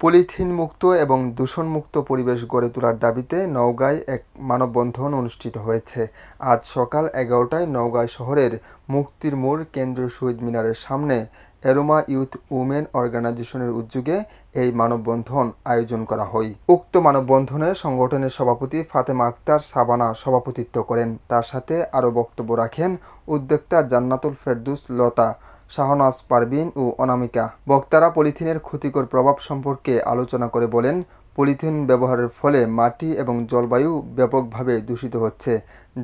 Polythene মুক্ত এবং দূষণমুক্ত পরিবেশ গড়ে তোলার দাবিতে নওগাঁয় এক মানববন্ধন অনুষ্ঠিত হয়েছে। আজ সকাল ১১টায় নওগাঁ শহরের মুক্তির মোড় কেন্দ্রীয় শহীদ মিনারের সামনে অ্যারোমা ইউথ উমেন অর্গানাইজেশনের উদ্যোগে এই মানববন্ধন আয়োজন করা হয়। উক্ত মানববন্ধনে সংগঠনের সভাপতি ফাতেমা আক্তার সাবানা সভাপতিত্ব করেন। তার সাথে আরও বক্তব্য রাখেন উদ্যোক্তা জান্নাতুল ফেরদৌস লতা, শাহনাজ পারভিন ও অনামিকা। বক্তারা পলিথিনের ক্ষতিকর প্রভাব সম্পর্কে আলোচনা করে বলেন, পলিথিন ব্যবহারের ফলে মাটি এবং জলবায়ু ব্যাপকভাবে দূষিত হচ্ছে,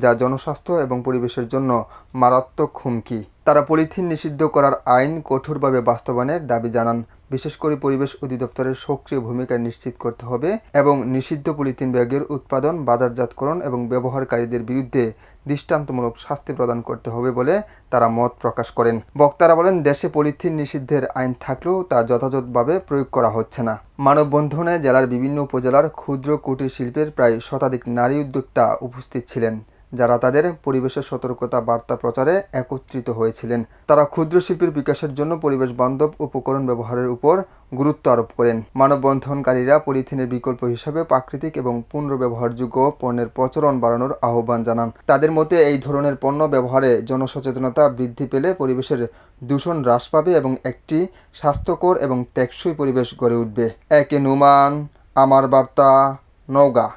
যা জনস্বাস্থ্য এবং পরিবেশের জন্য মারাত্মক হুমকি। তারা পলিথিন নিষিদ্ধ করার আইন কঠোরভাবে বাস্তবায়নের দাবি জানান। বিশেষ করে পরিবেশ অধিদপ্তরের সক্রিয় ভূমিকা নিশ্চিত করতে হবে এবং নিষিদ্ধ পলিথিন ব্যাগের উৎপাদন, বাজারজাতকরণ এবং ব্যবহারকারীদের বিরুদ্ধে দৃষ্টান্তমূলক শাস্তি প্রদান করতে হবে বলে তারা মত প্রকাশ করেন। বক্তারা বলেন, দেশে পলিথিন নিষিদ্ধের আইন থাকলেও তা যথাযথভাবে প্রয়োগ করা হচ্ছে না। মানববন্ধনে জেলার বিভিন্ন উপজেলার ক্ষুদ্র কুটির শিল্পের প্রায় শতাধিক নারী উদ্যোক্তা উপস্থিত ছিলেন, যারা তাদের পরিবেশের সতর্কতা বার্তা প্রচারে একত্রিত হয়েছিলেন। তারা ক্ষুদ্র শিল্পের বিকাশের জন্য পরিবেশ বান্ধব উপকরণ ব্যবহারের উপর গুরুত্ব আরোপ করেন। মানববন্ধনকারীরা পলিথিনের বিকল্প হিসাবে প্রাকৃতিক এবং পুনর্ব্যবহারযোগ্য পণ্যের প্রচলন বাড়ানোর আহ্বান জানান। তাদের মতে এই ধরনের পণ্য ব্যবহারে জনসচেতনতা বৃদ্ধি পেলে পরিবেশের দূষণ হ্রাস পাবে এবং একটি স্বাস্থ্যকর এবং টেকসই পরিবেশ গড়ে উঠবে। একে নুমান, আমার বার্তা, নওগাঁ।